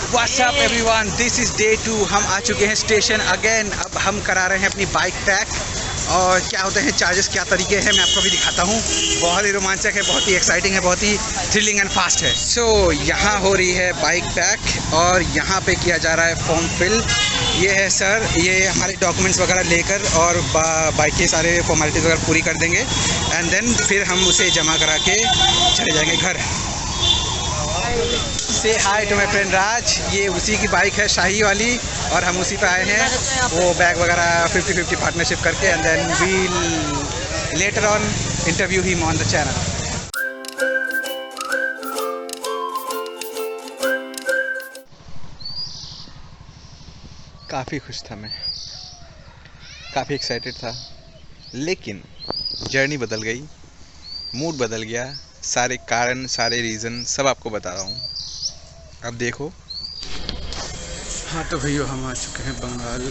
What's up everyone, this is day 2। हम आ चुके हैं स्टेशन अगेन। अब हम करा रहे हैं अपनी बाइक पैक। और क्या होते हैं चार्जेस, क्या तरीके हैं, मैं आपको भी दिखाता हूँ। बहुत ही रोमांचक है, बहुत ही एक्साइटिंग है, बहुत ही थ्रिलिंग एंड फास्ट है। सो यहाँ हो रही है बाइक पैक और यहाँ पे किया जा रहा है फॉर्म फिल। ये है सर, ये हमारे डॉक्यूमेंट्स वगैरह लेकर और बाइक के सारे फॉर्मेलिटीज़ वगैरह पूरी कर देंगे एंड देन फिर हम उसे जमा करा के चले जाएंगे घर। से हाय टू माई फ्रेंड राज। ये उसी की बाइक है, शाही वाली, और हम उसी पे आए हैं। वो बैग वगैरह 50-50 पार्टनरशिप करके and then we'll later on interview him on the channel. काफ़ी खुश था मैं, काफ़ी एक्साइटेड था, लेकिन जर्नी बदल गई, मूड बदल गया। सारे कारण, सारे रीज़न सब आपको बता रहा हूँ, अब देखो। हाँ तो भैया, हम आ चुके हैं बंगाल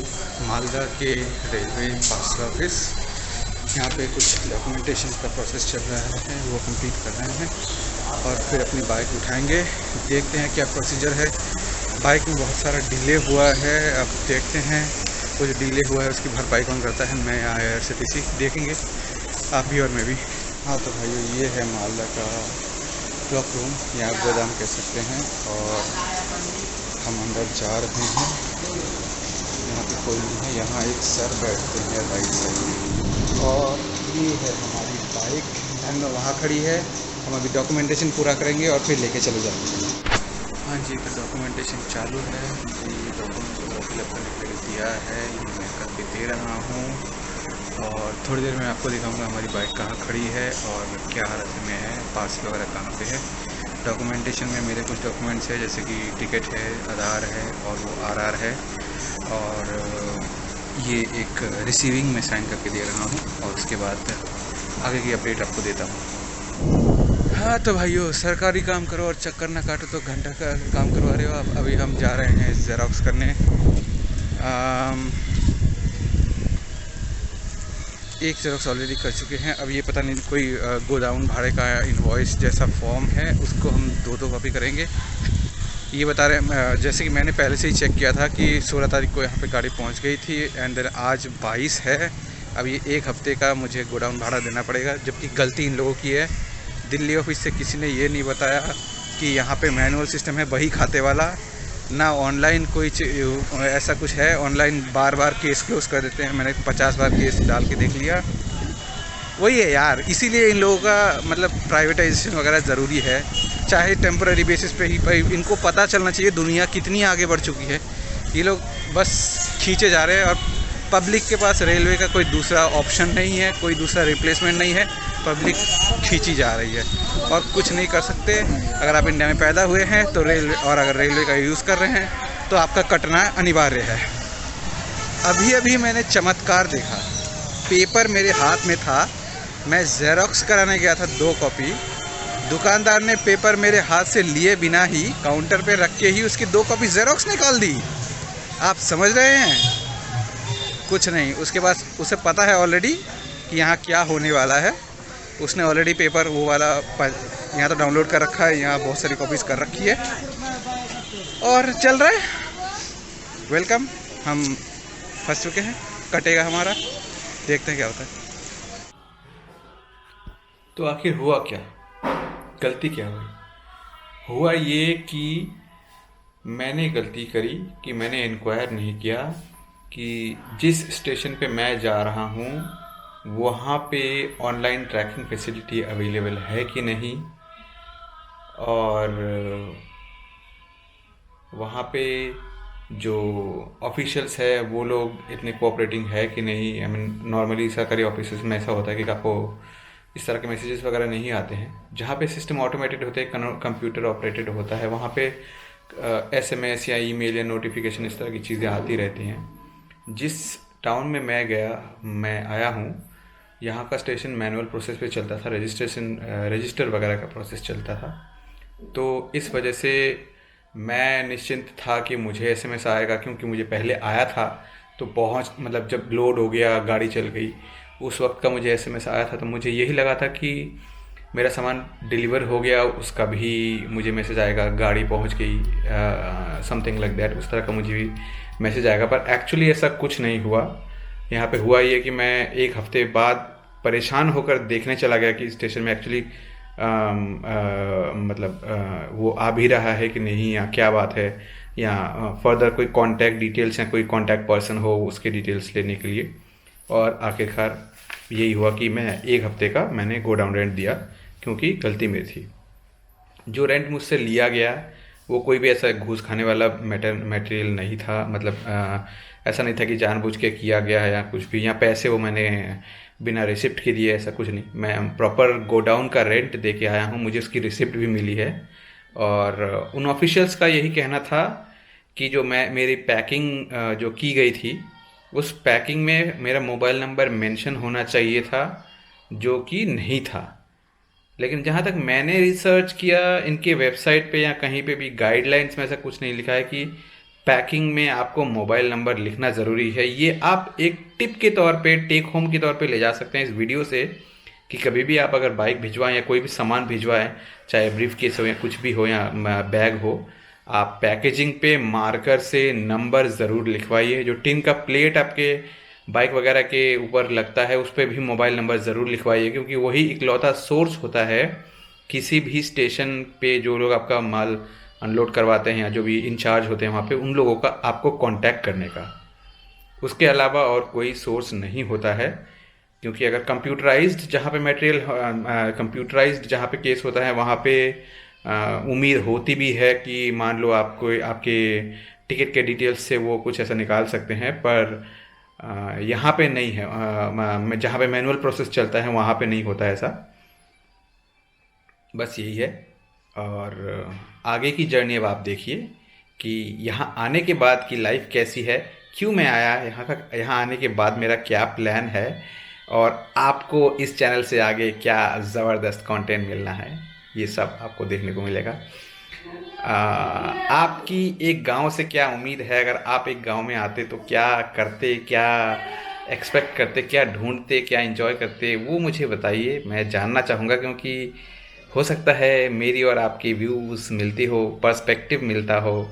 मालदा के रेलवे पास ऑफिस। यहाँ पे कुछ डॉक्यूमेंटेशन का प्रोसेस चल रहा है, वो कंप्लीट कर रहे हैं और फिर अपनी बाइक उठाएंगे। देखते हैं क्या प्रोसीजर है। बाइक में बहुत सारा डिले हुआ है, अब देखते हैं कुछ डिले हुआ है उसकी भरपाई कौन करता है, मैं या IRCTC देखेंगे, आप भी और मैं भी। हाँ तो भाई, ये है मालदा का क्लॉक रूम या गोदाम कह सकते हैं, और हम अंदर जा रहे हैं। यहाँ पे कोई नहीं है, यहाँ एक सर बैठते हैं राइट साइड, और ये है हमारी बाइक एंड वहाँ खड़ी है। हम अभी डॉक्यूमेंटेशन पूरा करेंगे और फिर लेके चले जाएंगे। हाँ जी, तो डॉक्यूमेंटेशन चालू है। ये डॉक्यूमेंट को फिलअप करने के लिए दिया है, ये मैं करके दे रहा हूँ और थोड़ी देर में आपको दिखाऊंगा हमारी बाइक कहाँ खड़ी है और क्या हालत में है, पास वगैरह कहाँ पे है। डॉक्यूमेंटेशन में मेरे कुछ डॉक्यूमेंट्स है, जैसे कि टिकट है, आधार है और वो RR है, और ये एक रिसीविंग में साइन करके दे रहा हूँ और उसके बाद आगे की अपडेट आपको देता हूँ। हाँ तो भाइयों, सरकारी काम करो और चक्कर ना काटो तो घंटा का काम करवा रहे हो आप। अभी हम जा रहे हैं ज़ेरॉक्स करने। एक ज़ेरॉक्स ऑलरेडी कर चुके हैं। अब ये पता नहीं, कोई गोडाउन भाड़े का इनवॉइस जैसा फॉर्म है, उसको हम दो कॉपी करेंगे। ये बता रहे हैं, जैसे कि मैंने पहले से ही चेक किया था कि 16 तारीख को यहाँ पे गाड़ी पहुँच गई थी एंड देन आज 22 है। अब ये एक हफ्ते का मुझे गोडाउन भाड़ा देना पड़ेगा, जबकि गलती इन लोगों की है। दिल्ली ऑफिस से किसी ने ये नहीं बताया कि यहाँ पे मैनुअल सिस्टम है बही खाते वाला, ना ऑनलाइन कोई ऐसा कुछ है। ऑनलाइन बार बार केस क्लोज कर देते हैं, मैंने 50 बार केस डाल के देख लिया। वही है यार, इसीलिए इन लोगों का मतलब प्राइवेटाइजेशन वगैरह ज़रूरी है, चाहे टेम्पररी बेसिस पे ही। भाई इनको पता चलना चाहिए दुनिया कितनी आगे बढ़ चुकी है। ये लोग बस खींचे जा रहे हैं और पब्लिक के पास रेलवे का कोई दूसरा ऑप्शन नहीं है, कोई दूसरा रिप्लेसमेंट नहीं है। पब्लिक खींची जा रही है और कुछ नहीं कर सकते। अगर आप इंडिया में पैदा हुए हैं तो रेलवे, और अगर रेलवे का यूज़ कर रहे हैं तो आपका कटना अनिवार्य है। अभी अभी मैंने चमत्कार देखा, पेपर मेरे हाथ में था, मैं ज़ेरॉक्स कराने गया था 2 कॉपी। दुकानदार ने पेपर मेरे हाथ से लिए बिना ही काउंटर पे रख के ही उसकी 2 कॉपी ज़ेरॉक्स निकाल दी। आप समझ रहे हैं? कुछ नहीं, उसके बाद उसे पता है ऑलरेडी कि यहाँ क्या होने वाला है। उसने ऑलरेडी पेपर वो वाला यहाँ तो डाउनलोड कर रखा है, यहाँ बहुत सारी कॉपीज़ कर रखी है और चल रहा है। वेलकम, हम फंस चुके हैं, कटेगा हमारा, देखते हैं क्या होता है। तो आखिर हुआ क्या, गलती क्या हुई? हुआ ये कि मैंने गलती करी कि मैंने इंक्वायर नहीं किया कि जिस स्टेशन पे मैं जा रहा हूँ वहाँ पे ऑनलाइन ट्रैकिंग फैसिलिटी अवेलेबल है कि नहीं, और वहाँ पे जो ऑफिशियल्स है वो लोग इतने कोऑपरेटिंग है कि नहीं। आई मीन नॉर्मली सरकारी ऑफिस में ऐसा होता है कि आपको इस तरह के मैसेजेस वगैरह नहीं आते हैं। जहाँ पे सिस्टम ऑटोमेटेड होते हैं, कंप्यूटर ऑपरेटेड होता है, वहाँ पे SMS या ईमेल या नोटिफिकेशन इस तरह की चीज़ें आती रहती हैं। जिस टाउन में मैं आया हूँ, यहाँ का स्टेशन मैनुअल प्रोसेस पे चलता था, रजिस्टर वगैरह का प्रोसेस चलता था। तो इस वजह से मैं निश्चिंत था कि मुझे SMS आएगा, क्योंकि मुझे पहले आया था। तो मतलब जब लोड हो गया, गाड़ी चल गई, उस वक्त का मुझे SMS आया था, तो मुझे यही लगा था कि मेरा सामान डिलीवर हो गया उसका भी मुझे मैसेज आएगा, गाड़ी पहुंच गई, समथिंग लाइक दैट, उस तरह का मुझे भी मैसेज आएगा। पर एक्चुअली ऐसा कुछ नहीं हुआ। यहाँ पे हुआ ये कि मैं एक हफ्ते बाद परेशान होकर देखने चला गया कि स्टेशन में एक्चुअली मतलब वो आ भी रहा है कि नहीं, या क्या बात है, या फर्दर कोई कांटेक्ट डिटेल्स या कोई कांटेक्ट पर्सन हो उसके डिटेल्स लेने के लिए। और आखिरकार यही हुआ कि मैं एक हफ्ते का मैंने गो डाउन रेंट दिया, क्योंकि गलती मेरी थी। जो रेंट मुझसे लिया गया वो कोई भी ऐसा घूस खाने वाला मटेरियल नहीं था। मतलब ऐसा नहीं था कि जानबूझ के किया गया है या कुछ भी, या पैसे वो मैंने बिना रिसिप्ट के दिए, ऐसा कुछ नहीं। मैं प्रॉपर गोडाउन का रेंट दे के आया हूँ, मुझे उसकी रिसिप्ट भी मिली है। और उन ऑफिशियल्स का यही कहना था कि जो मेरी पैकिंग जो की गई थी, उस पैकिंग में मेरा मोबाइल नंबर मेंशन होना चाहिए था, जो कि नहीं था। लेकिन जहाँ तक मैंने रिसर्च किया, इनके वेबसाइट पे या कहीं पे भी गाइडलाइंस में ऐसा कुछ नहीं लिखा है कि पैकिंग में आपको मोबाइल नंबर लिखना ज़रूरी है। ये आप एक टिप के तौर पे, टेक होम के तौर पे ले जा सकते हैं इस वीडियो से, कि कभी भी आप अगर बाइक भिजवाएं या कोई भी सामान भिजवाएं, चाहे ब्रीफ केस हो या कुछ भी हो या बैग हो, आप पैकेजिंग पे मार्कर से नंबर ज़रूर लिखवाइए। जो टिन का प्लेट आपके बाइक वगैरह के ऊपर लगता है, उस पर भी मोबाइल नंबर ज़रूर लिखवाइए, क्योंकि वही इकलौता सोर्स होता है किसी भी स्टेशन पे जो लोग आपका माल अनलोड करवाते हैं या जो भी इंचार्ज होते हैं वहाँ पे, उन लोगों का आपको कांटेक्ट करने का। उसके अलावा और कोई सोर्स नहीं होता है, क्योंकि अगर कंप्यूटराइज्ड जहाँ पे मटेरियल, कंप्यूटराइज्ड जहाँ पे केस होता है, वहाँ पे उम्मीद होती भी है कि मान लो आपको आपके टिकट के डिटेल्स से वो कुछ ऐसा निकाल सकते हैं। पर यहाँ पे नहीं है। जहाँ पे मैनुअल प्रोसेस चलता है वहाँ पे नहीं होता ऐसा। बस यही है। और आगे की जर्नी अब आप देखिए कि यहाँ आने के बाद की लाइफ कैसी है, क्यों मैं आया यहाँ का, यहाँ आने के बाद मेरा क्या प्लान है, और आपको इस चैनल से आगे क्या ज़बरदस्त कंटेंट मिलना है, ये सब आपको देखने को मिलेगा। आपकी एक गांव से क्या उम्मीद है? अगर आप एक गांव में आते तो क्या करते, क्या एक्सपेक्ट करते, क्या ढूंढते, क्या एंजॉय करते, वो मुझे बताइए। मैं जानना चाहूँगा, क्योंकि हो सकता है मेरी और आपकी व्यूज़ मिलती हो, पर्सपेक्टिव मिलता हो।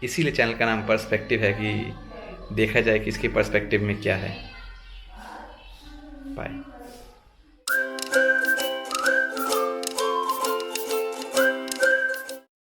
इसीलिए चैनल का नाम पर्सपेक्टिव है, कि देखा जाए कि इसके पर्सपेक्टिव में क्या है। बाय।